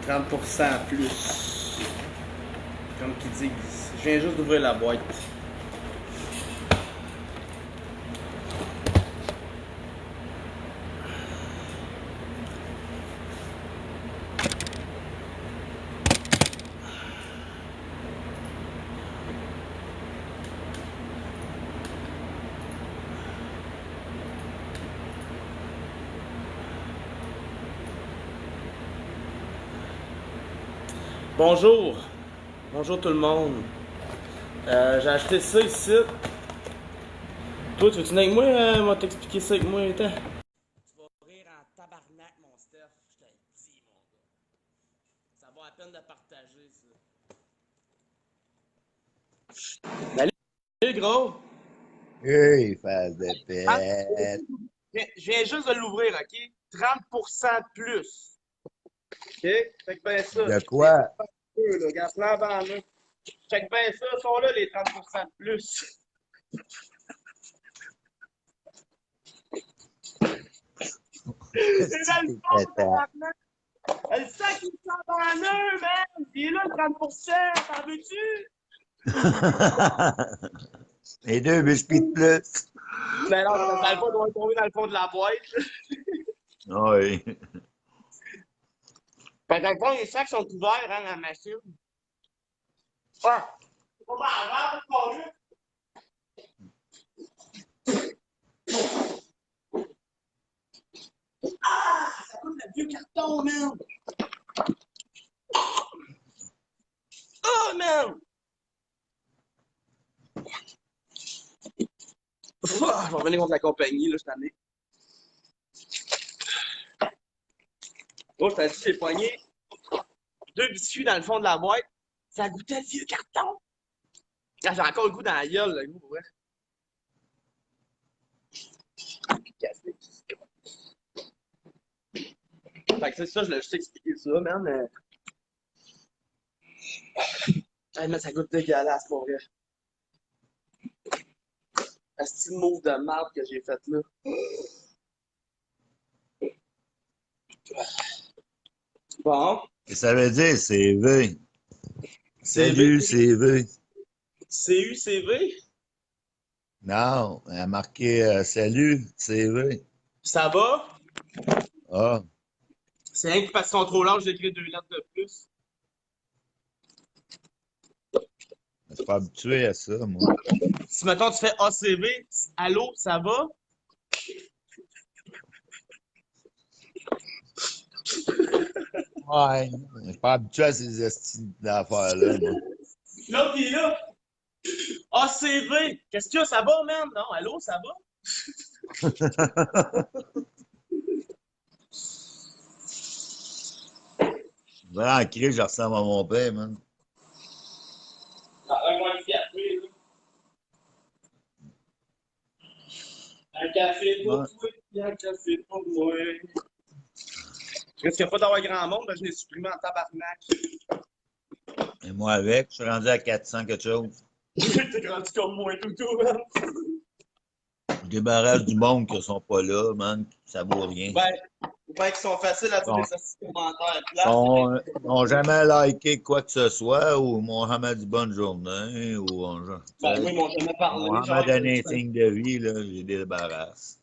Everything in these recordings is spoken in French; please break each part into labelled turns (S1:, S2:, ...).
S1: 30% plus. Comme qu'ils disent. Je viens juste d'ouvrir la boîte. Bonjour. Bonjour tout le monde. J'ai acheté ça ici. Toi, tu veux-tu venir avec moi? Moi t'expliquer ça avec moi, attends. Tu vas rire en tabarnak, mon Steph. Je te le dis, mon gars. Ça vaut la peine de partager, ça. Salut, gros.
S2: Hey, face de
S1: Ah,
S2: pète.
S1: je viens juste de l'ouvrir, OK? 30% de plus. OK? Fait que ben ça.
S2: De quoi?
S1: Là, regarde, plan avant là. Check bien ça, sont là les 30% de plus. C'est dans le fond,
S2: Tata.
S1: tabarnak. Le sac, il s'en va en eux, man! Il est là, le 30%, t'en veux-tu?
S2: Les deux biscuits de plus.
S1: Mais non, dans le fond, on doit tomber dans le fond de la boîte.
S2: Oui.
S1: Fait que dans le fond, les sacs sont ouverts, hein, la machine. Ouais. C'est pas mal grave, c'est pas mieux. Ah! Ça coûte le vieux carton, man! Oh, man! Je vais revenir contre la compagnie, là, cette année. Oh, je t'ai dit, j'ai pogné 2 biscuits dans le fond de la boîte. Ça goûtait le vieux carton. Ah, j'ai encore le goût dans la gueule, le goût, ouais. Fait que c'est ça, je l'ai juste expliqué ça, man. Hey, mais ça goûte dégueulasse, pour vrai. Un style move de marde que j'ai fait là. Bon.
S2: Et ça veut dire CV.
S1: CV.
S2: Salut, CV.
S1: CUCV.
S2: Non, elle a marqué salut, CV.
S1: Ça va?
S2: Ah,
S1: C'est rien que parce qu'ils sont trop larges, j'ai écrit 2 lettres de plus.
S2: je suis pas habitué à ça, moi.
S1: Si mettons tu fais ACV, allô, ça va?
S2: Ouais, je suis pas habitué à ces estimes d'affaires-là, moi.
S1: Là, pis là, ACV, qu'est-ce qu'il y a, ça va, man? Non, allô, ça va?
S2: Vraiment, en crise, je ressemble à mon père, man.
S1: Ah, un moins fiat, oui, là. Un café pour
S2: Ouais.
S1: toi, puis un café pour moi. Je risque pas d'avoir grand monde, ben, je l'ai supprimé en tabarnak.
S2: Et moi avec, je suis rendu à 400 quelque chose.
S1: T'es grandi comme moi, tout, man.
S2: Je débarrasse du monde qui sont pas là, man. Ça vaut rien.
S1: Ben, ou bien qu'ils sont faciles à dire
S2: Bon,
S1: des hosties de commentaires plates.
S2: n'ont jamais liké quoi que ce soit ou m'ont jamais dit bonne journée ou tu
S1: Ben, moi,
S2: sais,
S1: ils m'ont jamais
S2: m'ont
S1: parlé,
S2: jamais
S1: genre.
S2: donné un signe de vie, là, j'ai débarrasse.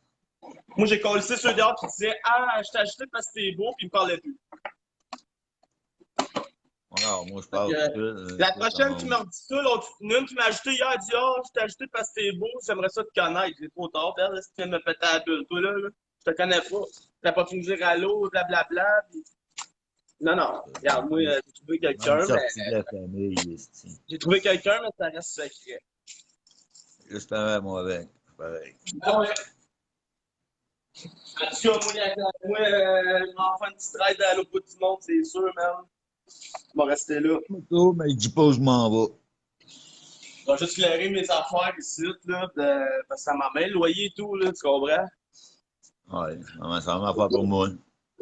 S1: Moi, j'ai collé ceux dehors qui disaient ah, je t'ai acheté parce que t'es beau, puis ils me parlaient plus.
S2: Alors, moi, je
S1: Fait que,
S2: parle tout
S1: la
S2: de suite,
S1: prochaine qui me redit ça, l'autre, une qui m'a ajouté hier, elle dit ah, je t'ai acheté parce que t'es beau, j'aimerais ça te connaître. C'est trop tard, père, là, si tu viens de me péter la bulle, toi, là. Je te connais pas. T'as pas pu me dire allô, blablabla. Puis... Non, non. Regarde, moi, j'ai trouvé
S2: même
S1: quelqu'un, mais.
S2: sorti de la famille, ici.
S1: J'ai trouvé quelqu'un, mais ça reste secret.
S2: Juste avant moi avec, pareil.
S1: Ah ouais. En tout cas, moi, je m'en fais une petite ride à l'autre bout du monde, c'est sûr, man. Je vais rester là.
S2: Moto, mais il dit pas où je m'en vais.
S1: Je vais juste clairer mes affaires ici, là, parce que ça m'amène le loyer et tout, là, tu comprends?
S2: Ouais, ça va faire pour moi.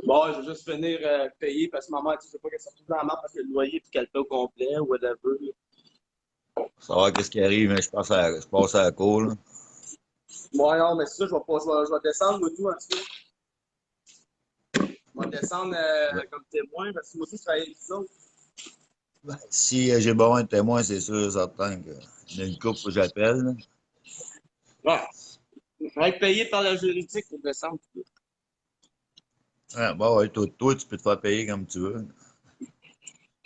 S1: Bon, je vais juste finir payer parce que maman, tu sais pas qu'elle se retrouve dans la merde parce que le loyer puis qu'elle paie au complet ou whatever. Là.
S2: Savoir qu'est-ce qui arrive, mais je passe à la cour, là.
S1: Bon, non, mais c'est ça, je vais descendre, moi, tout, en tout cas. Je On va descendre comme témoin parce que moi aussi, je travaille avec les autres.
S2: Ben, si j'ai besoin de témoins, c'est sûr et certain que il y a une couple que j'appelle. Là.
S1: Ouais. On va être payé par la juridique pour descendre.
S2: Ouais, bon, ouais, toi, tu peux te faire payer comme tu veux.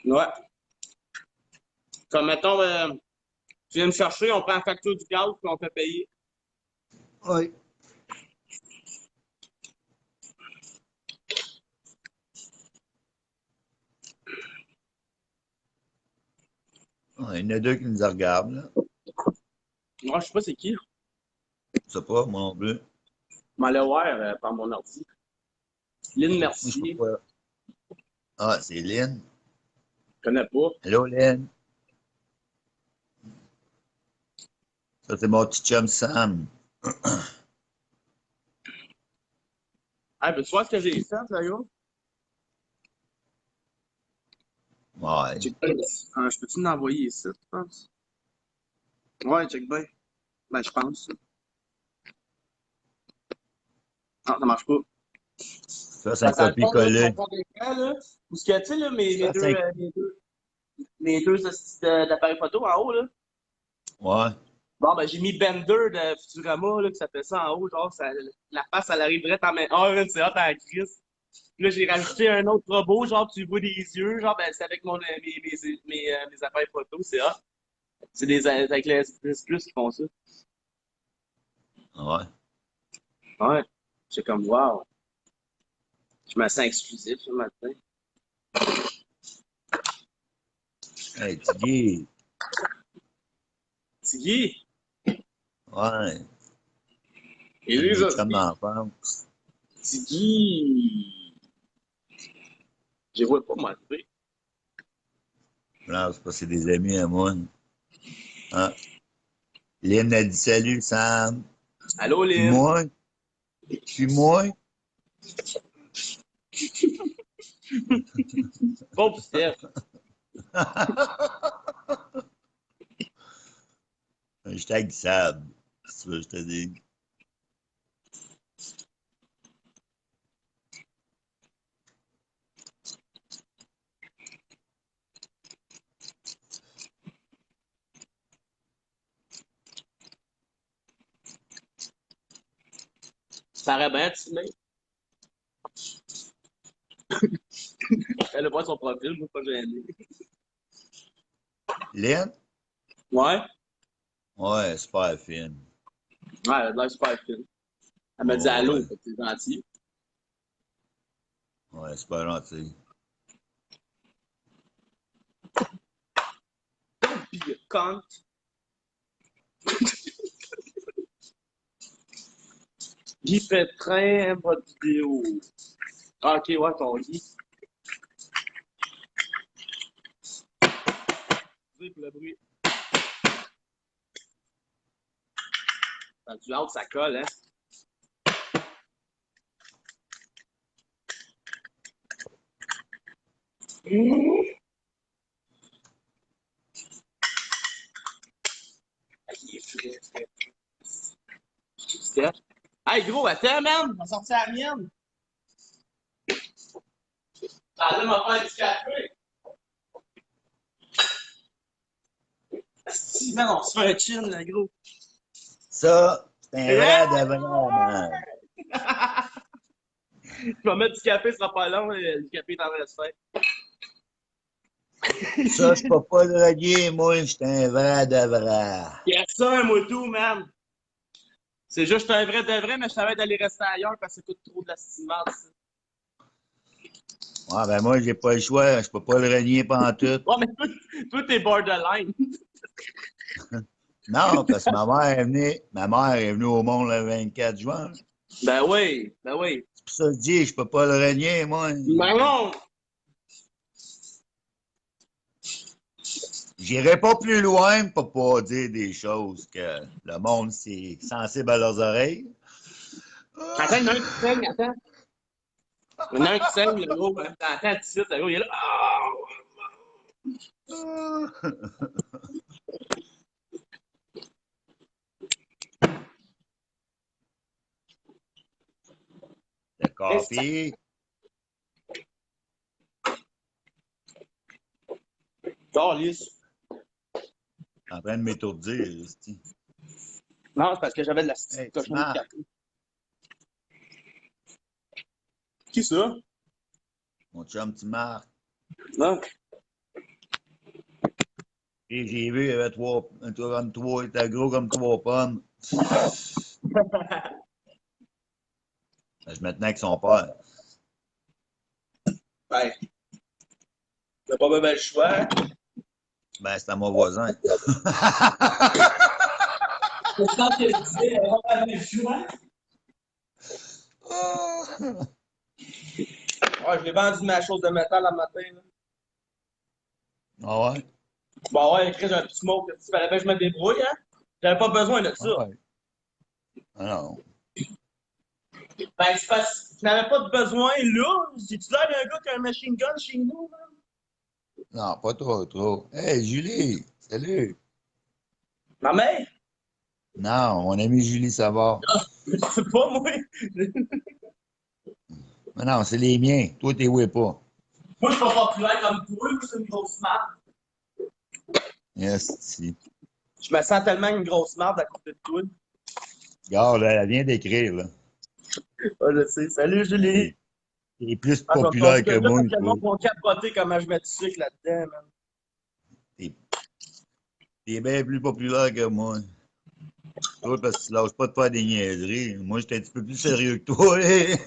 S1: Ouais. Comme mettons, tu viens me chercher, on prend la facture du gaz puis on fait payer.
S2: Oui. Ouais, il y en a deux qui nous regardent, là.
S1: Moi, je sais pas c'est qui.
S2: Je sais pas, moi non plus.
S1: Je m'en allais voir par mon ordi. Lynn
S2: Moi, je peux
S1: Mercier.
S2: pas. Ah, c'est Lynn.
S1: Je connais pas.
S2: Hello, Lynn. Ça, c'est mon petit chum Sam.
S1: Ah, ben, tu vois ce que j'ai fait, là, yo?
S2: Ouais.
S1: Check bien. Je peux-tu l'envoyer ici, tu penses? Ouais, check bien. Ben, je pense. Non, ça marche pas.
S2: Fais un
S1: Parce que dans le fond, là, mon
S2: copier-coller.
S1: fond d'écran, là, où ce que, tu sais, là, mes
S2: Fais
S1: deux,
S2: un...
S1: mes deux d'appareils photo en haut, là.
S2: Ouais.
S1: Bon, ben, j'ai mis Bender de Futurama, là, que ça fait ça en haut, genre, ça, la face, elle arriverait en même. Oh, man, c'est hot à la crise. Puis là, j'ai rajouté un autre robot, genre, tu vois des yeux, genre, ben, c'est avec mes appareils photo, c'est hot. C'est avec les S Plus qui font ça.
S2: Ouais.
S1: Ouais. C'est comme, wow. Je me sens exclusif ce matin.
S2: Hey, Tiggy.
S1: Tiggy,
S2: Ouais.
S1: et
S2: Un de
S1: lui,
S2: mes
S1: ça,
S2: chums d'enfance.
S1: Tiggy. Je vois pas m'arriver.
S2: Non, c'est pas, c'est des amis à moi. Hein? Lynn a dit salut, Sam.
S1: Allô,
S2: Puis
S1: Lynn?
S2: moi, puis moi,
S1: Bon, Steph.
S2: hashtag Sab, si tu veux, je te dis.
S1: Ça paraît bien, tu mets. Elle a pas son profil, moi, pas gêné.
S2: Lynn?
S1: Ouais?
S2: Ouais, super fine.
S1: Ouais, elle a l'air super fine. Elle m'a dit
S2: Oh,
S1: allô,
S2: ouais,
S1: fait que t'es gentil.
S2: ouais, super gentil.
S1: Puis, cunt. Guy Pétrin aime votre vidéo. Ah, ok, ouais, ton Guy. Désolé pour le bruit. Dans du hâte, ça colle, hein? Ah, il est frais, frais. Steph. Hey, gros, attends, man! On va sortir la mienne! T'as allé m'en faire du café! Si, man, on se fait un chin, là, gros!
S2: Ça, c'est un
S1: Yeah!
S2: vrai de vrai, man.
S1: Je vais mettre du café, ce sera pas long, le café est en train de se faire.
S2: Ça, je peux pas le relier, moi, je suis un vrai de vrai.
S1: Yes, ça, un moto, man! C'est juste un vrai de vrai, mais je savais d'aller rester ailleurs parce que ça coûte trop de la ciment, ça.
S2: Ouais, ben moi, j'ai pas le choix, je peux pas le renier pantoute.
S1: Ouais, mais toi, t'es borderline.
S2: Non, parce que ma mère est venue au monde le 24 juin.
S1: Ben oui, ben oui.
S2: C'est pour ça que je dis, je peux pas le renier, moi.
S1: Ben non!
S2: J'irai pas plus loin pour pas dire des choses que le monde, c'est sensible à leurs oreilles.
S1: Attends, il y en a un qui saigne, attends. Il y en a un qui saigne, le gros. Hein. Attends, tu sais, le gros, il est là. Ah!
S2: Le
S1: Qu'est-ce que ça-
S2: café,
S1: Calice.
S2: En train de m'étourdir, esti.
S1: Non, c'est parce que j'avais de la petite
S2: Hey,
S1: cochonne de
S2: Timar,
S1: café. Qui ça?
S2: mon chum Timar.
S1: Non.
S2: Et j'ai vu, il y avait il était gros comme 3 pommes. Je me tenais avec son père.
S1: Ben, t'as pas bien le choix.
S2: Ben, c'était mon voisin.
S1: Je pense que je disais, on va pas le choix. Ouais, je l'ai vendu ma chose de métal le matin. Là.
S2: Ah ouais?
S1: Bon, ouais, écrit, j'ai un petit smoke. Il fallait bien que je me débrouille, hein. J'avais pas besoin de
S2: Ah
S1: ça.
S2: ouais. Ah non.
S1: Ben, c'est parce que je n'avais pas de besoin là. J'ai-tu l'air d'un gars qui a un machine gun chez nous, là?
S2: Non, pas trop, trop. Hey, Julie! Salut!
S1: Ma mère?
S2: Non, mon ami Julie Savard.
S1: Je sais pas, moi.
S2: Mais non, c'est les miens. Toi, t'es où pas?
S1: Moi, je suis pas populaire comme toi. Moi, c'est une grosse marde.
S2: Yes, si.
S1: Je me sens tellement une grosse marde à côté de toi.
S2: Regarde, elle vient d'écrire, là.
S1: Ah, je sais. Salut, Julie.
S2: Hey, t'es plus
S1: Ah, je vais me passer
S2: populaire
S1: de
S2: que
S1: là
S2: moi,
S1: parce que le
S2: toi.
S1: monde va capoter comment je mets du sucre là-dedans, man.
S2: T'es t'es bien plus populaire que moi. Toi, parce que tu lâches pas de faire des niaiseries. Moi, j'étais un petit peu plus sérieux que toi.
S1: Ouais, ben,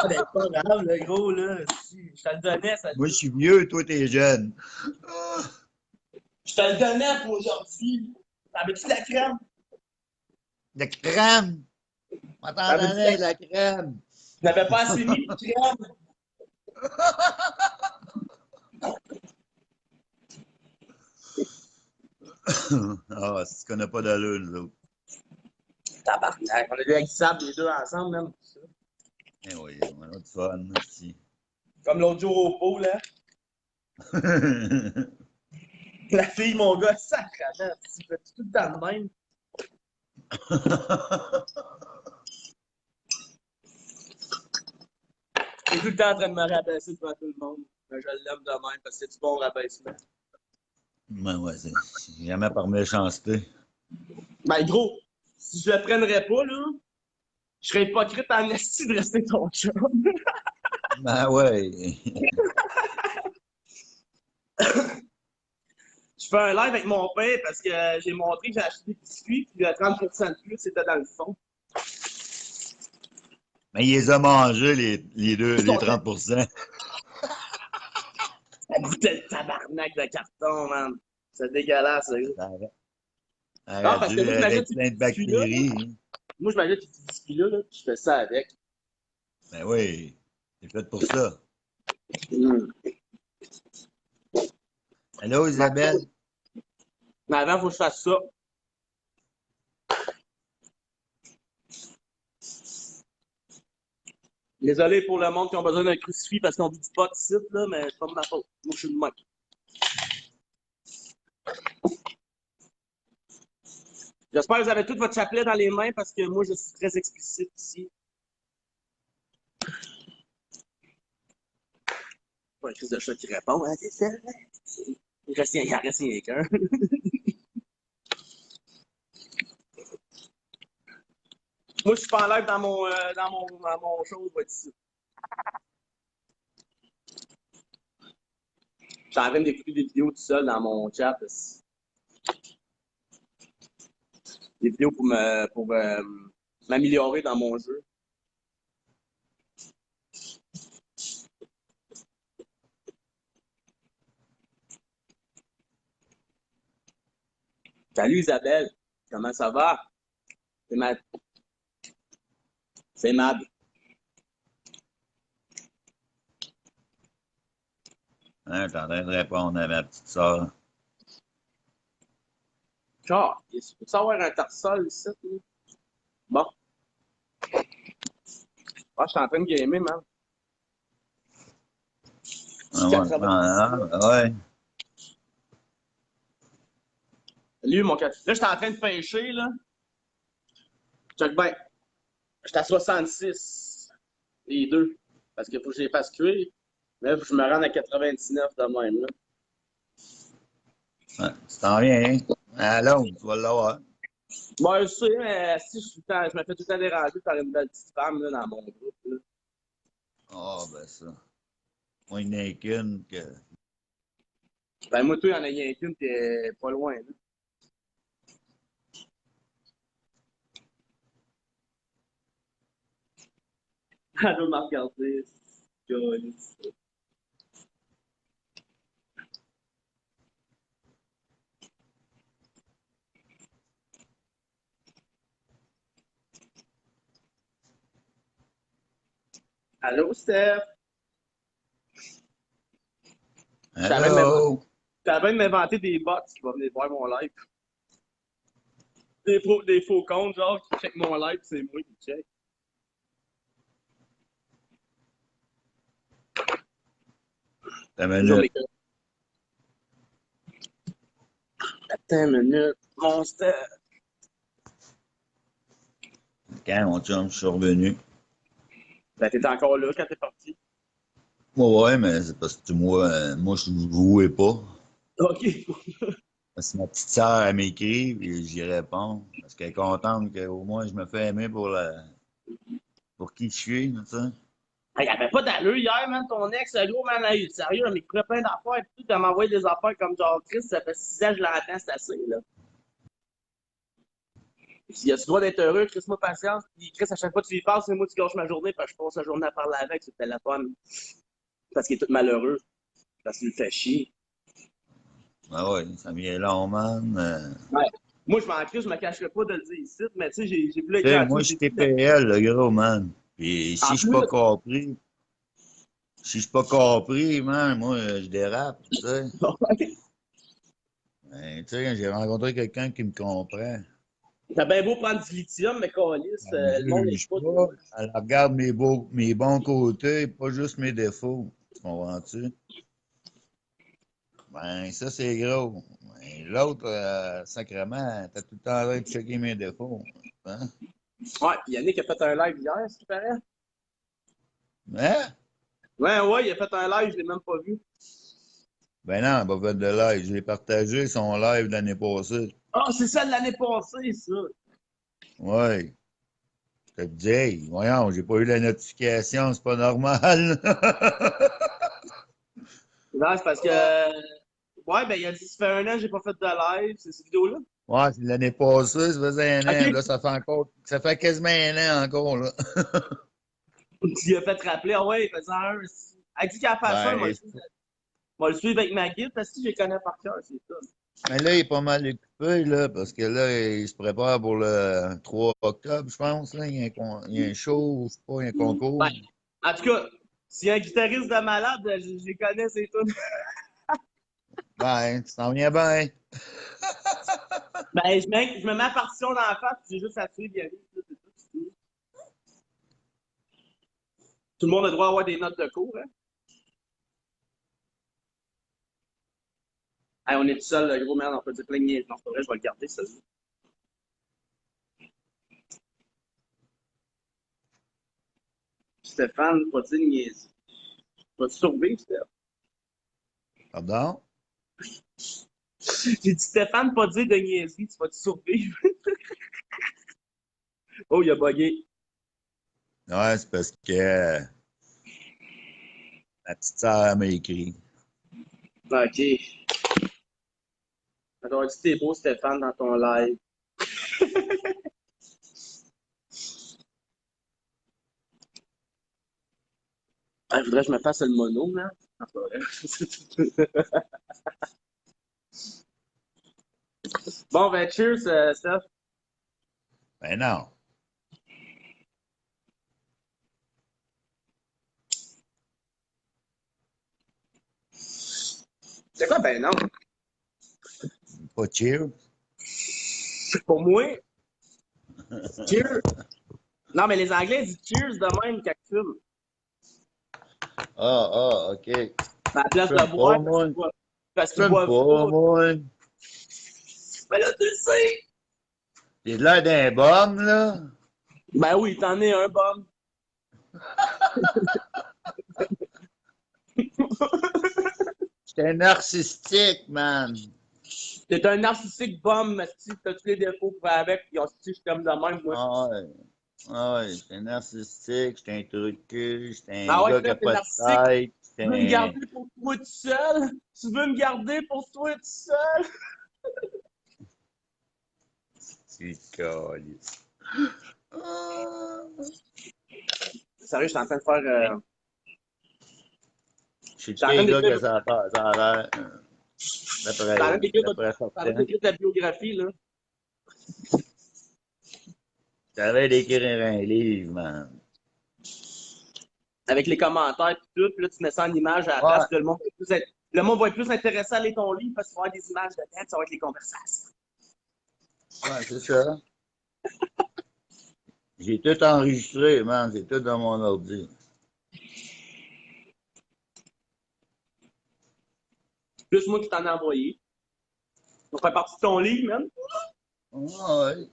S1: c'est pas grave, le gros, là. Si, je te le donnais, ça.
S2: Moi, je suis vieux, toi, t'es jeune. Ah,
S1: Je te le donnais pour aujourd'hui. T'avais-tu de la crème?
S2: de la crème! M'attends
S1: T'avais-tu de la...
S2: de la crème!
S1: Je n'avais pas assez mis de crème.
S2: Ah, si tu connais pas d'allure, nous autres.
S1: Tabarnak, on a des haïssables les deux ensemble, même.
S2: Eh oui, on a du fun, aussi.
S1: Comme l'autre jour au pot, là. La fille, mon gars, sacrément, tu fais tout le temps de même. T'es tout le temps en train de me rabaisser devant tout le monde. Mais je l'aime de même parce que c'est du bon rabaissement.
S2: Ben ouais, c'est jamais par méchanceté.
S1: Mais gros, si je le prendrais pas, là, je serais hypocrite en esti de rester ton chum.
S2: Ben ouais.
S1: Je fais un live avec mon père parce que j'ai montré que j'ai acheté des biscuits, puis le 30% de plus, c'était dans le fond.
S2: Mais il les a mangés, les deux,
S1: Ils
S2: les
S1: sont
S2: 30%.
S1: ça goûtait le tabarnak de carton, man. C'est dégueulasse, là.
S2: Ça
S1: Non,
S2: aurait
S1: parce que
S2: dû
S1: moi, je m'achète
S2: avec
S1: ces
S2: plein de
S1: petits biscuits-là.
S2: bactéries. Hein.
S1: Moi, je m'achète ces petits biscuits-là, puis je fais ça avec.
S2: Ben oui, c'est fait pour ça.
S1: Mm.
S2: Allô, Isabelle?
S1: Mais avant, il faut que je fasse ça. Désolé pour le monde qui ont besoin d'un crucifix parce qu'on dit du pot ici, là, mais c'est pas de ma faute. Moi, je suis le mec. J'espère que vous avez tout votre chapelet dans les mains parce que moi, je suis très explicite ici. Pas un crise de chat qui répond, hein, c'est ça? Il en reste rien qu'un. Moi, je suis pas en live dans mon show, va être ici. Je suis en train d'écouter des vidéos tout seul dans mon chat. Des vidéos pour m'améliorer dans mon jeu. Salut Isabelle, comment ça va? C'est Mad. C'est Mad.
S2: Hein, t'es en train de répondre à ma petite soeur.
S1: Genre, tu peux savoir un tarsol ici? Là? Bon. Ah, je suis en train de gamer, man.
S2: Ah ouais,
S1: 80.
S2: ah ouais.
S1: Salut, mon gars. Là, j'étais en train de pêcher, là. Check ben. J'étais à 66. Les deux. Parce qu'il faut que je les fasse cuire. Mais là, faut que je me rende à 99 de même, là.
S2: Ouais, tu t'en viens, hein? À Londres, tu vas l'avoir.
S1: Moi, je sais, mais si je me fais tout le temps déranger par une belle petite femme là, dans mon groupe. Là.
S2: Ah, ben ça. Moi, il n'y en a qu'une que.
S1: Ben, moi, toi, il y en a rien qu'une, t'es pas loin. Là. Elle doit me regarder. Câlisse. Allô, Steph? Je suis en train de m'inventer
S2: Allô?
S1: je suis en train de m'inventer des bots qui vont venir voir mon live. Des faux comptes, genre, qui check mon live, c'est moi qui check.
S2: Ta
S1: Toujours
S2: minute.
S1: mes Attends une minute. Mon Steph.
S2: Quand mon chum, je suis revenu.
S1: Ben, t'étais encore là quand t'es parti.
S2: Ouais, mais c'est parce que moi, je ne jouais pas.
S1: OK.
S2: Parce que ma petite sœur, elle m'écrit, puis j'y réponds. Parce qu'elle est contente qu'au moins je me fais aimer pour qui je suis, tu sais.
S1: Il n'y avait pas d'allure hier, man. Ton ex, le gros, man, sérieux, il m'écoutait plein d'affaires. Et tout, elle m'envoyait des affaires comme genre, Chris, ça fait 6 ans que je l'entends, c'est assez, là. S'il a-tu le droit d'être heureux, Chris, moi, patience. Puis, Chris, à chaque fois que tu lui parles, c'est moi qui gâche ma journée, parce que je passe la journée à parler avec sur le téléphone. Parce qu'il est tout malheureux. Parce qu'il me fait chier.
S2: Ah ouais, ça me vient long, man.
S1: Ouais. Moi, je m'en crie, je me cacherai pas de le dire ici, mais tu sais, j'ai voulu être
S2: Tu sais,
S1: gentil
S2: moi,
S1: au
S2: je suis
S1: début. Mais
S2: TPL, le gros, man. Puis
S1: en
S2: si je suis
S1: plus,
S2: pas compris, si je suis pas compris, man, moi, je dérape, tu sais. Ben, tu sais, j'ai rencontré quelqu'un qui me comprend.
S1: t'as bien beau prendre du lithium, mais câlisse,
S2: Elle me
S1: le monde
S2: juge
S1: n'écoute.
S2: pas. Elle regarde mes bons côtés, pas juste mes défauts. Tu comprends-tu? Ben, ça, c'est gros. Ben, l'autre, sacrément, t'as tout le temps en train de checker mes défauts. Hein?
S1: Ouais, Yannick a fait un live hier, ce qui paraît.
S2: Hein?
S1: Ouais, ouais, il a fait un live, je l'ai même pas vu.
S2: Ben non, pas fait de live. J'ai partagé son live l'année passée.
S1: Ah, c'est ça de l'année passée, ça.
S2: Ouais. Je te dis, hey, voyons, j'ai pas eu la notification, c'est pas normal.
S1: Non, c'est parce que. Ouais, ben, il a dit, ça fait un an que j'ai pas fait de live, c'est cette vidéo-là.
S2: Ouais, c'est l'année passée, ça faisait un an.
S1: OK.
S2: Là, ça fait quasiment un an encore, là.
S1: Il a fait rappeler, ah ouais, il faisait un. Elle dit qu'elle fasse un, moi,
S2: Ben,
S1: moi, le suivre avec ma guide, parce que je les connais par cœur, c'est ça.
S2: mais là, il est pas mal occupé, là, parce que là, il se prépare pour le 3 octobre, je pense, là. Il y a un show, je sais pas, il y a un
S1: Ouais.
S2: concours.
S1: En tout cas, s'il y a un guitariste de malade, je les connais, c'est tout.
S2: Ben, tu t'en viens bien.
S1: Ben, je me mets la partition dans la face, puis j'ai juste à suivre, Yannick, là, c'est tout. C'est tout. Tout le monde a droit à avoir des notes de cours, hein. Hey, on est tout seul, le gros merde, on peut dire plein de niaises. Non, c'est pas vrai, je vais le garder, ça. Stéphane, pas dire niaises. Vas-tu survivre, Stéphane?
S2: Pardon?
S1: J'ai dit Stéphane, pas dire de niaiserie, tu vas-tu survivre? Oh, il a bugué.
S2: Ouais, c'est parce que ma petite sœur m'a écrit.
S1: Ok. Alors, dit t'es beau, Stéphane, dans ton live. Ah, je voudrais que je me fasse le mono, là. Ah, c'est pas vrai. Bon, ben, cheers, Steph.
S2: Ben non.
S1: C'est quoi, ben non?
S2: Pas chill.
S1: Pour moi, cheers. Non, mais les Anglais disent cheers de même quand tu fumes.
S2: OK.
S1: À la place
S2: Fume
S1: de boire,
S2: pas, moi.
S1: parce qu'ils
S2: Fume
S1: boivent
S2: pas,
S1: pas.
S2: moi.
S1: Ben là, tu le sais.
S2: J'ai de l'air d'un bum, là.
S1: Ben oui, t'en es un, bum.
S2: J'étais narcissique, man.
S1: T'es un narcissique bum, si t'as tous les défauts qui vont avec, puis si je t'aime de même, moi.
S2: Ah ouais. Ah ouais, j'étais narcissique, j'étais un trou de cul, j'étais un
S1: Ah ouais,
S2: gars qui
S1: Chris,
S2: a
S1: t'es
S2: pas de
S1: narcissique.
S2: tête,
S1: Tu veux me
S2: j'étais
S1: garder pour toi tout seul? Tu veux me garder pour toi tout seul?
S2: un petit calice. Ah.
S1: Sérieux, je suis en train de faire.
S2: Je suis
S1: Je suis en train
S2: le gars
S1: d'écrire.
S2: que ça a l'air,
S1: Je suis en train d'écrire
S2: d'après
S1: je suis en train
S2: certains.
S1: d'écrire ta biographie, là.
S2: J'avais d'écrire un livre, man.
S1: Avec les commentaires et tout. Puis là, tu mets ça en image à la place
S2: Ouais,
S1: que le monde va être plus intéressé à lire ton livre parce qu'il va y avoir des images dedans, puis ça va être les conversations.
S2: ouais, c'est ça. J'ai tout enregistré, man. C'est tout dans mon ordi.
S1: Plus moi qui t'en ai envoyé. Ça fait partie de ton livre, même.
S2: Ouais.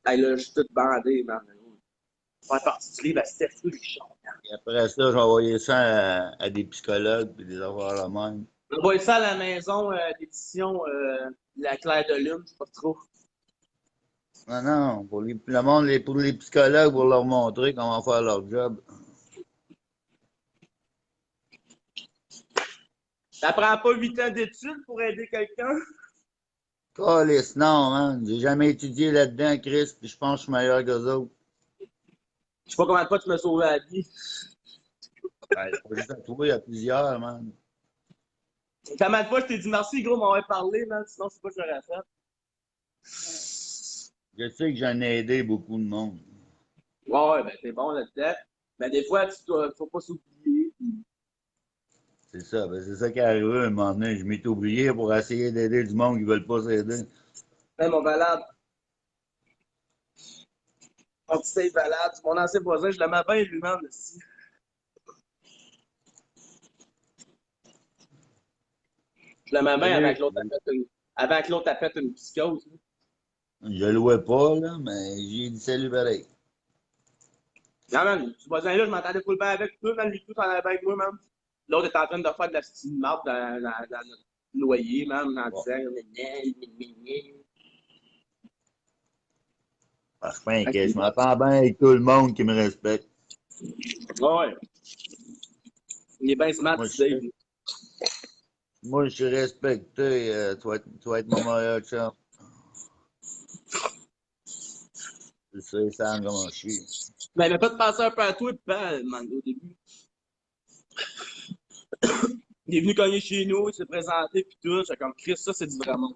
S1: Hey, là, je suis tout bandé, man. Ça fait partie du livre à Steph Richard.
S2: Et après ça, j'ai envoyé ça à des psychologues et des affaires la même.
S1: Envoie ça à la maison d'édition La Claire de Lune, je sais pas trop.
S2: Non, non, pour le monde, pour les psychologues, pour leur montrer comment faire leur job.
S1: Ça prend pas 8 ans d'études pour aider quelqu'un.
S2: Calisse, non, man. J'ai jamais étudié là-dedans, Chris, puis je pense que je suis meilleur qu'eux autres.
S1: Je sais pas combien de fois tu m'as sauvé la vie.
S2: Ben, c'est pas juste à toi, il y a plusieurs, man.
S1: Combien de fois je t'ai dit merci, gros, m'en parlé, man, sinon c'est pas ce que j'aurais fait.
S2: Je sais que j'en ai aidé beaucoup de monde.
S1: Ouais, ben t'es bon là-dedans. Mais des fois, faut pas s'oublier.
S2: C'est ça, ben, c'est ça qui est arrivé un moment donné. Je m'étais oublié pour essayer d'aider du monde qui veulent pas s'aider.
S1: Hey, mon valable, mon petit Steve valable, mon ancien voisin, je l'aimais bien lui-même aussi. Je l'aimais bien
S2: Salut.
S1: avant que l'autre a fait une psychose.
S2: Je le louais pas, là, mais j'ai dit salut pareil.
S1: Non, man, ce voisin-là, je m'entendais full bien avec tout, man, lui tout en avait avec moi, man. L'autre était en train de faire de la petite marde dans notre noyer, man, en
S2: Bon,
S1: disant,
S2: je suis pas inquiet. Je m'entends bien avec tout le monde qui me respecte.
S1: ouais, il est bien smart,
S2: Moi, je
S1: Steve.
S2: suis, moi, je suis respecté. Tu vas être mon meilleur chum. Tu sais, Sam, comment je suis.
S1: Mais il m'a pas de penser un peu à toi, pis man, au début. Il est venu cogner chez nous, il s'est présenté, pis tout. J'étais comme, Chris, ça, c'est du vrai monde.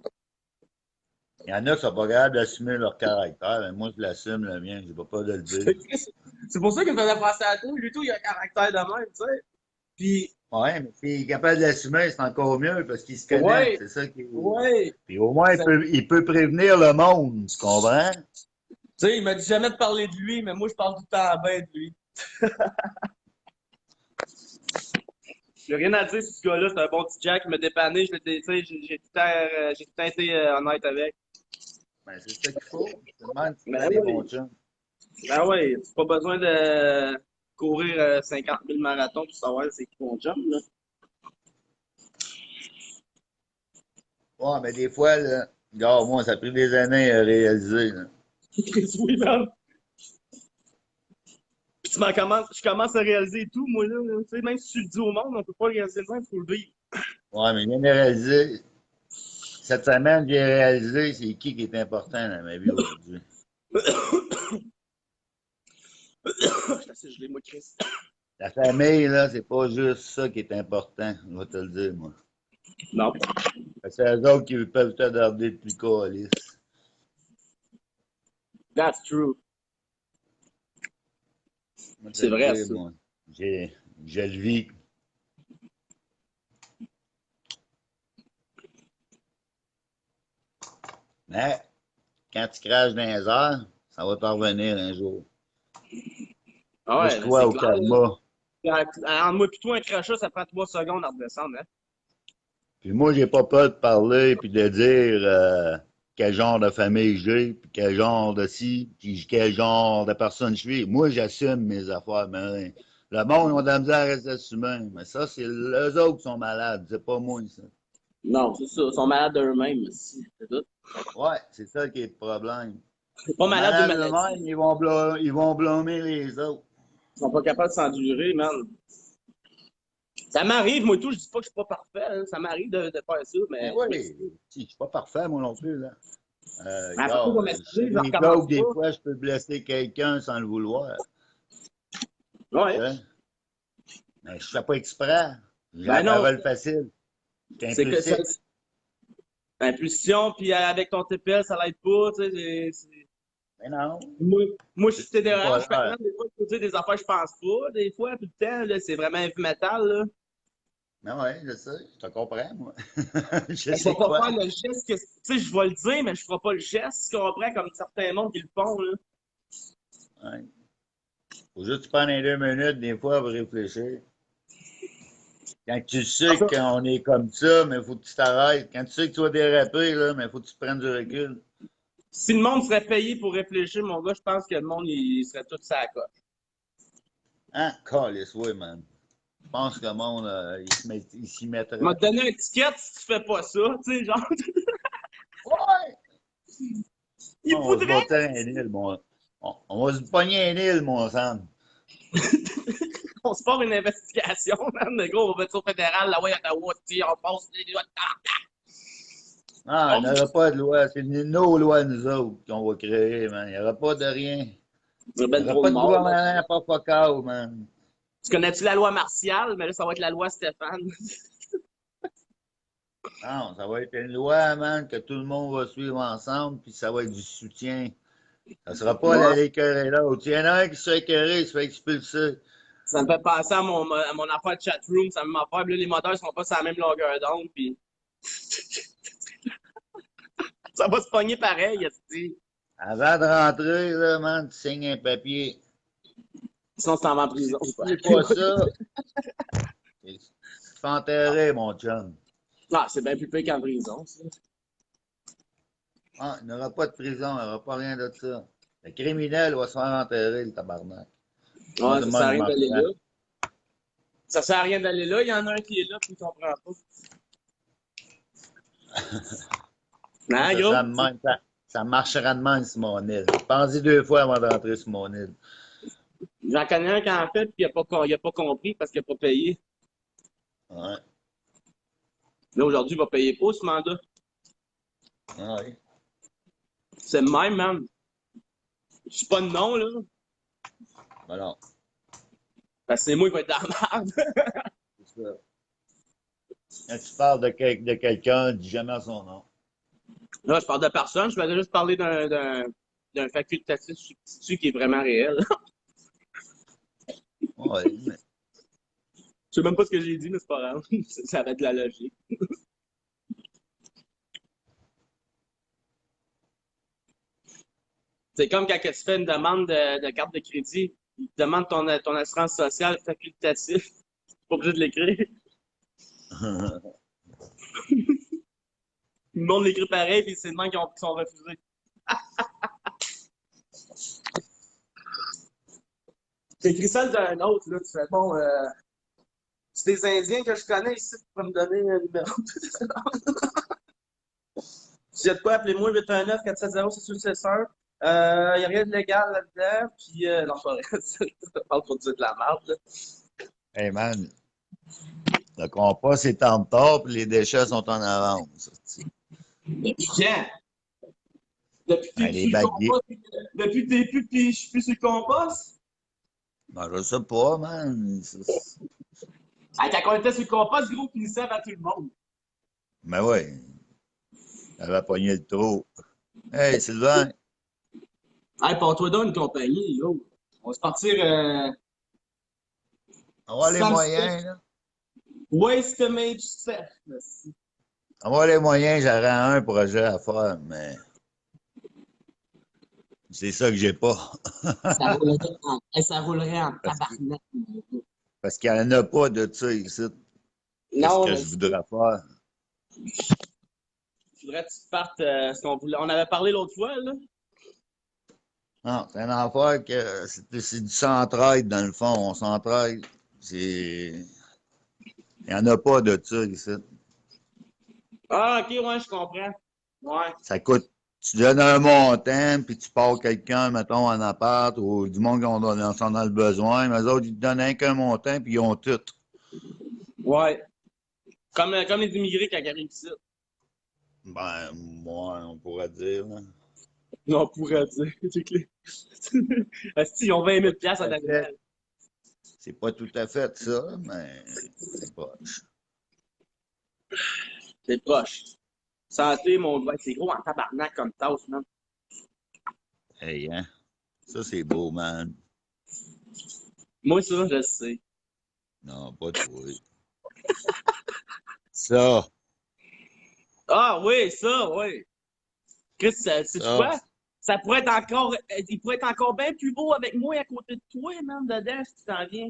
S2: Il y en a qui sont pas capables d'assumer leur caractère. Mais moi, je l'assume, le mien. J'ai pas peur de le dire.
S1: C'est pour ça qu'il me faisait penser à toi. Lui, tout, il a un caractère de même, tu sais. Puis,
S2: Ouais, mais s'il est capable d'assumer, c'est encore mieux parce qu'il se connaît.
S1: ouais,
S2: C'est ça qui.
S1: ouais.
S2: Puis au moins, il peut prévenir le monde. Tu comprends?
S1: Tu sais, il m'a dit jamais de parler de lui, mais moi, je parle tout le temps bien de lui. J'ai rien à dire sur ce gars-là, c'est un bon petit Jack, il m'a dépanné, tu sais, j'ai tout le temps été honnête avec.
S2: Ben, c'est ça qu'il faut. Tout le monde, tu fais
S1: Ben
S2: des bons
S1: oui,
S2: chums.
S1: ben oui, c'est pas besoin de courir 50 000 marathons pour savoir c'est qui ton chum, là.
S2: Ouais, mais des fois, là, regarde, moi, ça a pris des années à réaliser. Là.
S1: Oui, man. Puis je commence à réaliser tout, moi, là. Tu sais, même si tu le dis au monde, on peut pas le réaliser le même, faut le vivre.
S2: Ouais, mais je viens de réaliser. Cette semaine, j'ai réalisé c'est qui est important dans ma vie aujourd'hui.
S1: Je suis assez gelé, moi, Chris.
S2: La famille, là, c'est pas juste ça qui est important, je vais te le dire, moi.
S1: Non.
S2: C'est eux autres qui peuvent te garder le plus calice.
S1: That's true.
S2: Je vais te
S1: C'est
S2: le
S1: vrai,
S2: dire,
S1: ça.
S2: moi. Je le vis. Mais quand tu craches dans les airs, ça va t'en revenir un jour.
S1: Ah
S2: Moi, je
S1: ouais, ben
S2: crois
S1: c'est
S2: au
S1: clair,
S2: karma.
S1: là. Entre moi et toi, un crachat, ça prend 3 secondes à redescendre, hein.
S2: Puis moi, j'ai pas peur de parler puis de dire quel genre de famille j'ai, puis quel genre de ci, puis quel genre de personne je suis. Moi, j'assume mes affaires, mais Le monde ont de la misère à rester humain. Mais ça, c'est eux autres qui sont malades. C'est pas moi, ça.
S1: Non, c'est ça. Ils sont malades d'eux-mêmes aussi. C'est tout.
S2: Ouais, c'est ça qui est le problème.
S1: Ils sont
S2: Ils
S1: pas
S2: sont
S1: malades de
S2: malades
S1: maladie.
S2: eux-mêmes, ils vont blâmer les autres.
S1: Ils sont pas capables de s'endurer, man. Ça m'arrive, moi, tout. Je dis pas que je suis pas parfait. Hein. Ça m'arrive de faire ça,
S2: Ben
S1: mais
S2: oui, si, je suis pas parfait, moi non plus, là.
S1: après ça, je vais
S2: Regarde, je fais
S1: m'excuser, je
S2: des
S1: recommence
S2: jokes, des
S1: pas.
S2: fois, je peux blesser quelqu'un sans le vouloir. Tu
S1: Ouais.
S2: sais? Mais je fais pas exprès. J'ai la
S1: Ben non,
S2: parole facile. Je suis
S1: c'est que ça.
S2: impulsif.
S1: Impulsion, puis avec ton TPS, ça l'aide pas, tu sais.
S2: Mais non,
S1: Moi, je suis
S2: c'est pas
S1: TDAH, fait que
S2: là.
S1: même des fois, je peux dire des affaires que je pense pas, des fois, tout le temps, là, c'est vraiment heavy metal, là.
S2: Mais ouais, je sais, je te comprends, moi. Je
S1: Fait que je vais
S2: sais
S1: pas
S2: quoi.
S1: faire le geste que, tu sais, je vais le dire, mais je ferai pas le geste, tu comprends, comme certains mondes qui le font, là.
S2: Ouais. Faut juste prendre les 2 minutes, des fois, pour réfléchir. Quand tu sais
S1: Ça.
S2: qu'on est comme ça, mais il faut que tu t'arrêtes. Quand tu sais que tu vas déraper, là, mais il faut que tu prennes du recul.
S1: Si le monde serait payé pour réfléchir, mon gars, je pense que le monde, il serait tout ça à coche.
S2: Hein? Calisse, oui, man. Je pense que le monde, il s'y
S1: Il m'a
S2: mettrait.
S1: donné une étiquette si tu fais pas ça, tu sais, genre,
S2: Ouais!
S1: il
S2: On va se
S1: voudrait.
S2: bâtir un île, mon. On va se pogner un île, mon Sam.
S1: On se part une investigation, man, de gros, on va être au fédéral, là, ouais, à Ottawa, tu sais, on passe les doigts de
S2: Ah, il n'y aura pas de loi. C'est nos lois, nous autres, qu'on va créer, man. Il n'y aura pas de rien.
S1: Il y a
S2: Il n'y
S1: ben
S2: aura
S1: trop de
S2: pas de
S1: morts, là.
S2: gouvernement, pas focal, man.
S1: Tu connais-tu la loi martiale? Mais là, ça va être la loi Stéphane.
S2: Non, ça va être une loi, man, que tout le monde va suivre ensemble, puis ça va être du soutien. Ça sera pas
S1: Ouais.
S2: l'aller écœurer l'autre. Il y en a un qui se fait écœurer, il se fait expulser.
S1: Ça me fait penser à mon affaire de chatroom, ça me affaire. Puis là, les moteurs sont pas sur la même longueur d'onde, puis ça va se pogner pareil, esti.
S2: Avant de rentrer, là, man, tu signes un papier.
S1: Sinon, tu t'en vas en
S2: Si
S1: prison.
S2: tu
S1: Quoi.
S2: fais pas ça, tu te fais enterrer, mon chum.
S1: Ah, c'est bien plus pire qu'en prison, ça.
S2: Ah, il n'y aura pas de prison, il n'y aura pas rien de ça. Le criminel va se faire enterrer, le tabarnak. Moi,
S1: Ouais,
S2: de
S1: ça sert à
S2: même, je
S1: rien
S2: m'en
S1: d'aller
S2: prends.
S1: là. Ça sert à rien d'aller là. Il y en a un qui est là, puis il comprend pas. Hein,
S2: Ça,
S1: gros?
S2: ça marchera de même sur mon île. Pensez 2 fois avant d'entrer sur mon île.
S1: J'en connais un qui en fait, puis il a pas compris parce qu'il a pas payé.
S2: Ouais.
S1: Là, aujourd'hui, il va payer pas ce mandat.
S2: Ouais.
S1: C'est le même, man. Je suis pas de nom, là.
S2: Voilà.
S1: Parce que c'est moi qui va être dans la merde.
S2: C'est ça. Quand tu parles de quelqu'un, dis jamais son nom.
S1: Là, je parle de personne. Je vais juste parler d'un facultatif substitut qui est vraiment réel.
S2: Ouais, mais
S1: Je sais même pas ce que j'ai dit, mais c'est pas grave. Ça va être la logique. C'est comme quand tu fais une demande de carte de crédit. Il te demande ton assurance sociale facultatif. Tu pas obligé de l'écrire. Le monde l'écrit pareil, puis c'est le même qui sont refusés. T'écris celle d'un autre, là. Tu fais bon, c'est des Indiens que je connais ici, tu peux me donner un numéro. Si y a de quoi, appelez-moi 819-470-661. Il n'y a rien de légal là-dedans. Puis, non, c'est pas vrai. Ça parle pour dire de la merde. Là.
S2: hey man, le compost est en retard puis les déchets sont en avance.
S1: Depuis quand? Depuis que
S2: Ben,
S1: t'es
S2: les
S1: plus le
S2: baguettes.
S1: compost? Depuis que t'es plus, puis je suis plus sur le compost?
S2: Ben, je sais pas, man.
S1: Hey, quand on était sur le compost, gros, finissait avant tout le monde.
S2: Mais ouais, j'avais pogné le trou. Hey, Sylvain,
S1: Hey, pour-toi donc une compagnie, yo. On va se partir
S2: avoir les
S1: Sam Steph,
S2: moyens, là.
S1: Waste Mage Steph. Merci.
S2: Avoir les moyens, j'aurais un projet à faire, mais c'est ça que j'ai pas.
S1: Ça roulerait en
S2: Parce que-
S1: tabarnak.
S2: parce qu'il n'y en a pas de ça ici. Qu'est-ce
S1: Non,
S2: que
S1: mais
S2: je voudrais faire?
S1: il faudrait que tu partes ce qu'on voulait. On avait parlé l'autre fois, là.
S2: Non, c'est une affaire que c'est du centraide, dans le fond. On s'entraide. C'est. Il n'y en a pas de ça ici.
S1: Ah, ok, ouais, je comprends. Ouais.
S2: Ça coûte. Tu donnes un montant, puis tu pars quelqu'un, mettons, en appart, ou du monde qui en a le besoin. Mais eux autres, ils te donnent rien qu'un montant, puis ils ont tout.
S1: Ouais. Comme les immigrés quand ils arrivent ici.
S2: Ben, moi, on pourrait dire, là.
S1: On pourrait dire. C'est clair. Asti, ils ont 20 000
S2: Tout
S1: en
S2: à fait.
S1: animal.
S2: C'est pas tout à fait ça, mais c'est proche.
S1: C'est proche. Santé, mon doigt, c'est gros en tabarnak comme tasse, man.
S2: Hey, hein? Ça, c'est beau, man.
S1: Moi, ça, je le sais.
S2: Non, pas toi. Ça,
S1: Ah oui, ça, oui. Chris, sais-tu
S2: ça.
S1: quoi? Ça pourrait être encore. Il pourrait être encore bien plus beau avec moi à côté de toi, man, dedans, si tu t'en viens.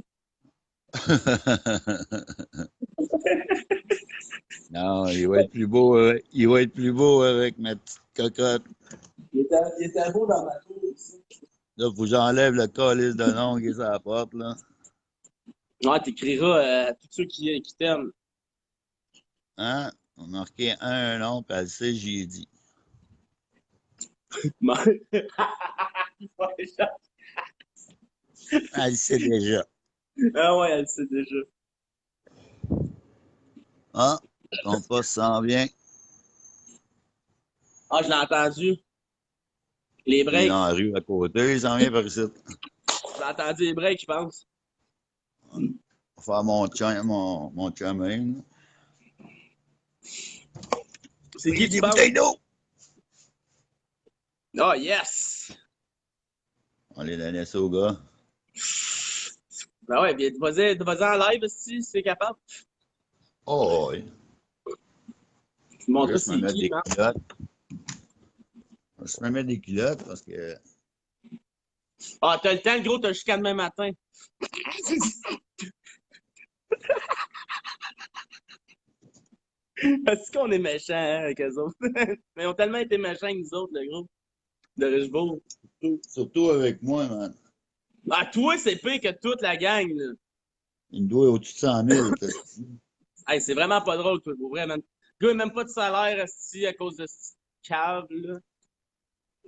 S2: Non, il va être plus beau, il va être plus beau avec ma petite cocotte.
S1: Il était beau dans ma tour aussi.
S2: Là, faut que j'enlève le calice de nom qui est sur la porte, là.
S1: Ouais, t'écriras à tous ceux qui t'aiment.
S2: Hein? On a marqué un nom, puis elle sait, j'y ai dit. Elle sait déjà.
S1: Ah ouais, elle le sait déjà.
S2: Ah, ton poste s'en vient.
S1: Ah, je l'ai entendu. Les
S2: Il est
S1: breaks.
S2: dans la rue à côté, il s'en vient par ici.
S1: J'ai entendu les breaks, je pense.
S2: On va faire mon chemin, là.
S1: C'est qui
S2: J'ai
S1: tu
S2: des
S1: penses?
S2: bouteilles d'eau!
S1: Oh, yes!
S2: On les donner ça au gars.
S1: Ben ouais, vas-y en live si c'est capable.
S2: Oh, oui.
S1: Je te
S2: Je vais
S1: montrer
S2: juste me
S1: c'est
S2: mettre
S1: qui,
S2: des
S1: man.
S2: culottes. Je vais juste me mettre des culottes parce que.
S1: Ah, t'as le temps, le gros, t'as jusqu'à demain matin. Est-ce qu'on est méchants hein, avec eux autres? Mais ils ont tellement été méchants avec nous autres, le groupe de Richebourg.
S2: Surtout avec moi, man.
S1: Ah, toi, c'est pire que toute la gang, là.
S2: Il me doit au-dessus de 100 000.
S1: Hey, c'est vraiment pas drôle, toi, pour vrai, man. Le gars, il a même pas de salaire, esti, à cause de ce cave, là.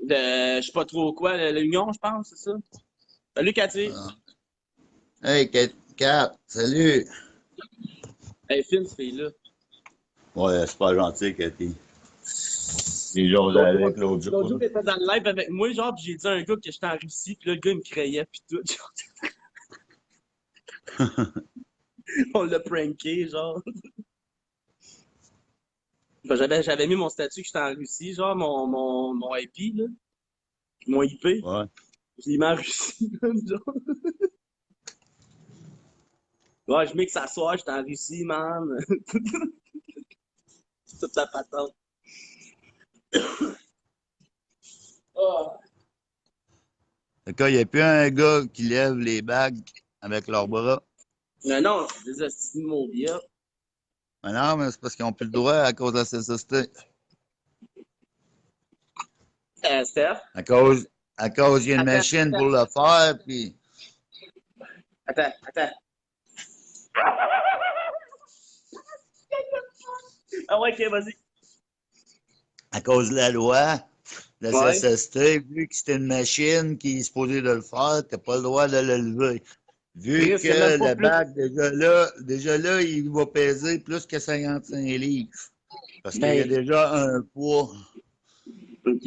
S1: De, je sais pas trop quoi, l'Union, je pense, c'est ça? Salut, Cathy.
S2: Ah. Hey, Kat, salut!
S1: Elle est fine, cette fille-là.
S2: Ouais, c'est pas gentil, Cathy. Les gens avec l'autre
S1: L'autre jour,
S2: jour.
S1: il était dans le live avec moi, genre, pis j'ai dit à un gars que j'étais en Russie, pis là, le gars, il me crayait, pis tout. Genre, on l'a pranké, genre. Ben, j'avais mis mon statut que j'étais en Russie, genre, mon IP, là. Mon IP.
S2: Ouais.
S1: Je l'ai mis en Russie, genre. Ouais, je mets que ça soit, j'étais en Russie, man. Toute la patente. Oh.
S2: Fait que, il n'y a plus un gars qui lève les bagues avec leurs bras.
S1: Mais non, c'est des hosties de mots bien.
S2: Mais non, mais c'est parce qu'ils n'ont plus le droit à cause de la CSST.
S1: Steph,
S2: À cause, il y a une machine pour le faire, puis
S1: attends. Ah ouais, ok, vas-y.
S2: à cause de la loi, la
S1: Ouais.
S2: CSST, vu que c'était une machine qui est supposée de le faire, tu n'as pas le droit de le lever. Vu
S1: Chris, c'est même
S2: que
S1: pas
S2: la
S1: plus.
S2: bague, déjà là, il va peser plus que 55 livres. Parce qu'il y a
S1: Ben,
S2: déjà un poids.
S1: ok.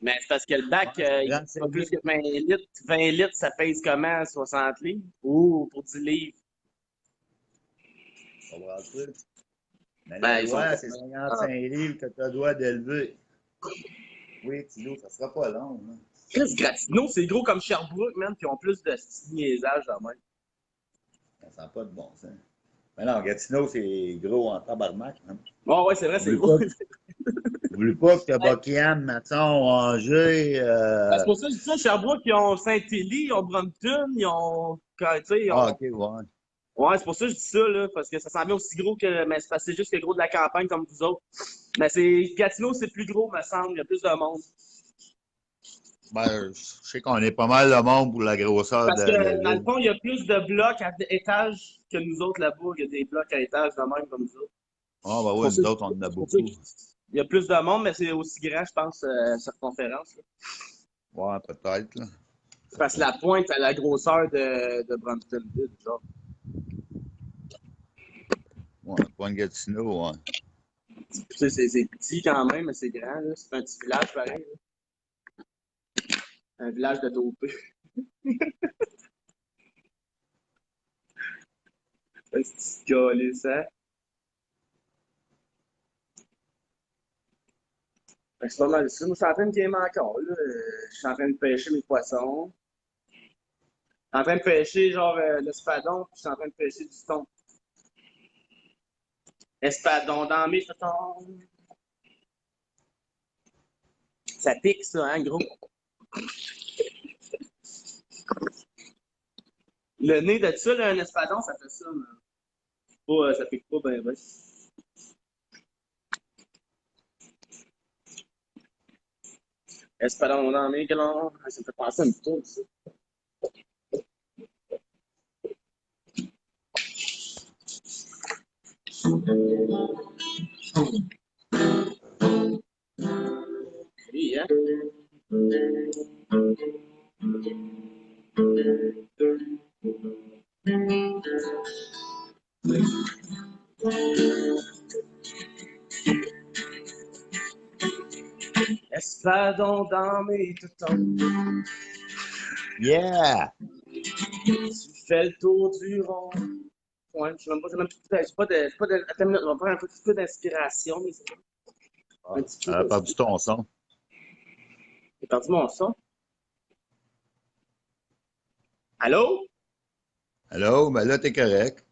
S1: Mais c'est parce que le bac, il
S2: Grand
S1: fait pas plus
S2: Célic,
S1: que 20 litres. 20 litres, ça pèse comment? 60 livres? Ou pour 10 livres?
S2: comprends-tu? Mais la
S1: Ben, ils sont
S2: loi,
S1: pas.
S2: c'est
S1: Ah.
S2: 55 livres que tu as le droit d'élever. Oui, Tilo, ça sera pas long. Hein.
S1: Chris, Gatineau, c'est gros comme Sherbrooke, man, qui ont plus de niaisage quand même.
S2: Ça n'a pas de bon sens. Mais non, Gatineau, c'est gros en tabarnak. Hein.
S1: Oh, ouais, c'est vrai, c'est
S2: Oublie
S1: gros.
S2: pas, oublie pas que Buckingham, Matson, Angers,
S1: Ben, c'est pour ça que je dis ça, Sherbrooke, ils ont Saint-Élie, ils ont Brompton, ils ont. Tu sais, ils
S2: ah,
S1: ont.
S2: ok, ouais.
S1: Ouais, c'est pour ça que je dis ça, là, parce que ça semblait aussi gros que. Mais c'est parce que c'est juste que gros de la campagne comme vous autres. Mais c'est. Gatineau, c'est plus gros, me semble, il y a plus de monde.
S2: Ben, je sais qu'on est pas mal de monde pour la grosseur
S1: Parce
S2: de la
S1: que, dans le
S2: ville.
S1: fond, il y a plus de blocs à étage que nous autres là-bas. Il y a des blocs à étage de même comme nous autres.
S2: Ah, ben
S1: C'est
S2: ouais,
S1: pour ça
S2: nous autres, on en a
S1: c'est pour ça
S2: beaucoup.
S1: qu'il y a plus de monde, mais c'est aussi grand, je pense, circonférence. Là.
S2: Ouais, peut-être, là.
S1: Parce que la pointe à la grosseur de Bramptonville, genre.
S2: Ouais, Pointe-Gatineau, ouais.
S1: Tu sais, c'est petit quand même, mais c'est grand. Là. C'est un petit village pareil. Là. Un village de dopé. Un petit gars, ça. C'est pas mal ça. Moi, je suis en train de gamer encore. Là. Je suis en train de pêcher mes poissons. Je suis en train de pêcher genre l'espadon, puis je suis en train de pêcher du thon. Espadon dans mes jetons. Ça pique, ça, hein, gros? Le nez de ça, là, un espadon, ça fait ça, mais pas, ça pique pas, ben. Espadon dans mes glands. Ah, ça me fait penser à une tour, ça. Oui, hein? Espadon dans mes toutons.
S2: Yeah!
S1: Tu fais le tour du rond. Ouais, je sais même pas, j'ai pas de, attends une minute, on va faire un petit peu d'inspiration, mais c'est un
S2: Ah,
S1: petit peu
S2: elle a perdu
S1: d'inspiration.
S2: ton son.
S1: J'ai perdu mon son. Allô?
S2: Allô? Ben là, t'es correct.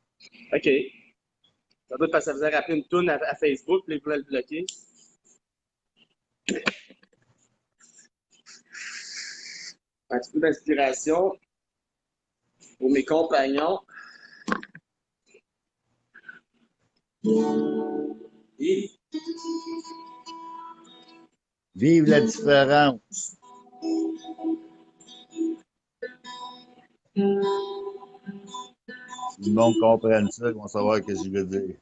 S1: OK. Ça doit être parce que ça faisait rappeler une toune à Facebook, puis ils voulaient le bloquer. Un petit peu d'inspiration pour mes compagnons. Et
S2: Vive la différence. Si le monde comprenne ça, ils vont savoir ce que je veux dire.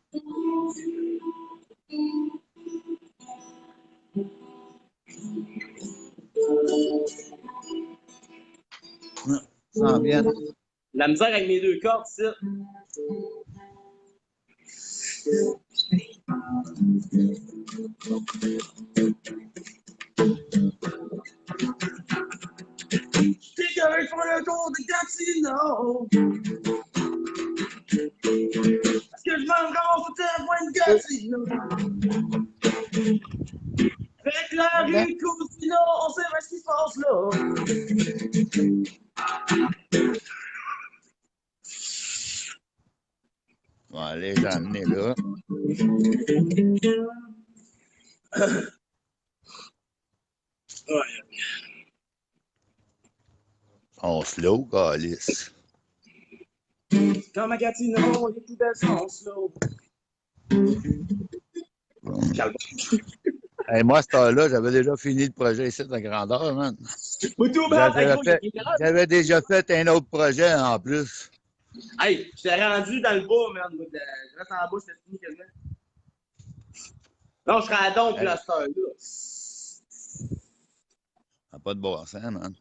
S2: Ça en vient.
S1: la misère avec mes deux cordes, ça. T'es correct pour le tour de Gatineau. Parce que je m'en rends au témoin de Gatineau. Avec la rue Cousineau, on sait pas ce qui se passe là.
S2: On va aller les emmener là.
S1: Ouais.
S2: On slow, calice.
S1: Comme à Gatineau, il y a tout de sens là. Calme.
S2: Hey, moi, à cette heure-là, j'avais déjà fini le projet ici de grandeur, man.
S1: Oui, tout, man. Hey, gros, il y a des garages.
S2: J'avais déjà fait un autre projet en plus.
S1: Hey, j'étais rendu dans le bas, man. Je reste en bas, c'était fini quasiment. Non, je serais à Dompe, là, à cette heure-là.
S2: Ça n'a pas de bon sens, man.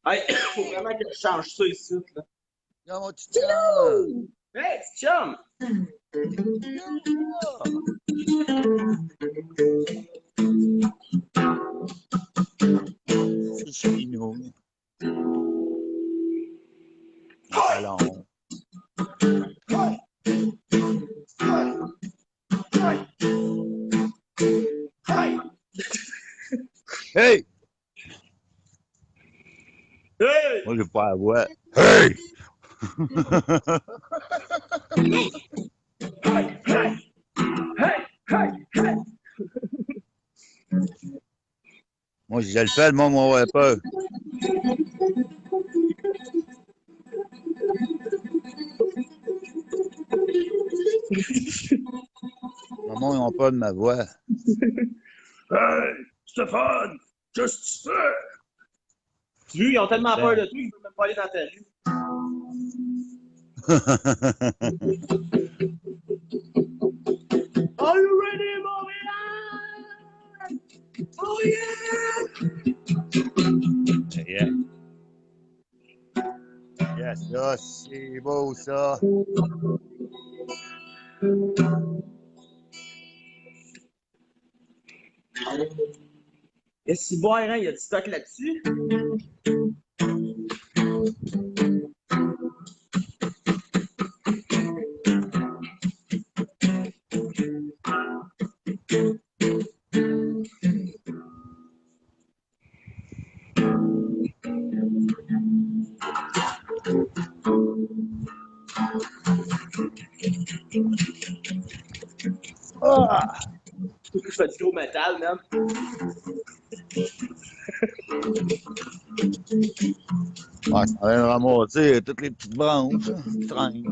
S1: Hey, faut vraiment que je change ça ici, là.
S2: Là, mon petit chum!
S1: Hey, petit chum!
S2: C'est chez nous. Un talon. Hey!
S1: Hey!
S2: Moi, j'ai pas la voix. Hey!
S1: Hey! Hey! Hey! Hey! Hey!
S2: Moi, si je le fais, le monde m'aurait peur. monde, ils ont peur de ma voix.
S1: Hey, Stéphane, qu'est-ce que tu fais? Tu vois, ils ont tellement peur de toi qu'ils ne peuvent même pas aller dans ta rue. Are you ready, Montréal? Oh yeah!
S2: Yeah. Yes, ça, c'est beau, ça.
S1: Est-ce qu'il boire, hein? Il y a du stock là-dessus?
S2: Ah!
S1: Je fais du gros métal, man.
S2: Ouais, ça vient de ramasser toutes les petites branches. Hein. Traîne.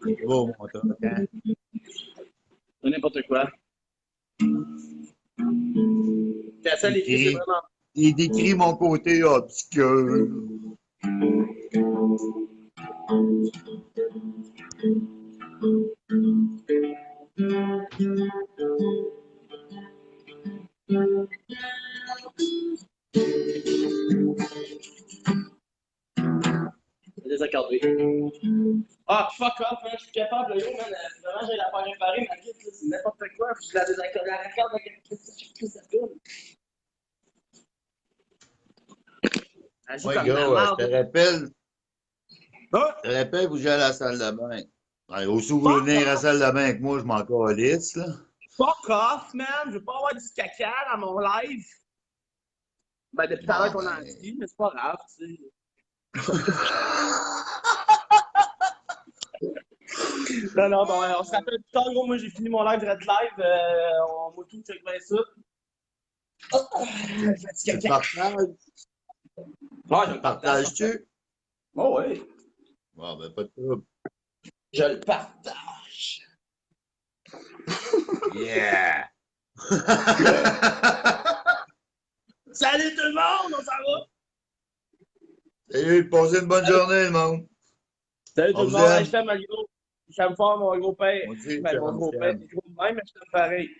S2: C'est beau, mon truc, hein?
S1: N'importe quoi. T'as ça, les filles, c'est vraiment.
S2: Il décrit mon côté obscur.
S1: Désaccordé. Ah, fuck off, hein, je suis capable, yo, man. Vraiment, j'ai la faire réparer, ma kit, c'est n'importe quoi. Puis je la désaccorde, la raccorde avec quelque chose, ça tourne. Elle joue
S2: Moi,
S1: comme de la
S2: gros, je te
S1: merde.
S2: rappelle,
S1: Ah!
S2: je te rappelle que j'allais à la salle de bain. Ouais, aussi, vous voulez
S1: Fuck
S2: venir à la
S1: off!
S2: salle de bain avec moi, je m'en calisse, là.
S1: Fuck off, man! Je veux pas avoir du caca dans mon live. Ben, depuis tout à l'heure
S2: Bon,
S1: qu'on en
S2: ben.
S1: dit, mais c'est pas grave, tu sais. Non, non, bon, on se rappelle plus tard, gros. Moi, j'ai fini mon live Red Live. On m'a tout check bien ça. Oh, j'ai fait
S2: Tu
S1: du
S2: le
S1: caca.
S2: partages?
S1: Ouais, je le partage.
S2: Partages-tu?
S1: Oh, oui.
S2: Bon, ben, pas de trouble.
S1: Je le partage.
S2: Yeah!
S1: Salut tout le monde, on s'en va.
S2: Salut, passez une bonne journée, le monde.
S1: Salut tout
S2: On
S1: le
S2: vous
S1: monde. Hey,
S2: aime.
S1: je t'aime, gros. Je t'aime fort, mon gros père.
S2: On dit,
S1: Ben, mon
S2: je
S1: gros père,
S2: t'aime.
S1: t'es gros de même, mais je t'aime pareil.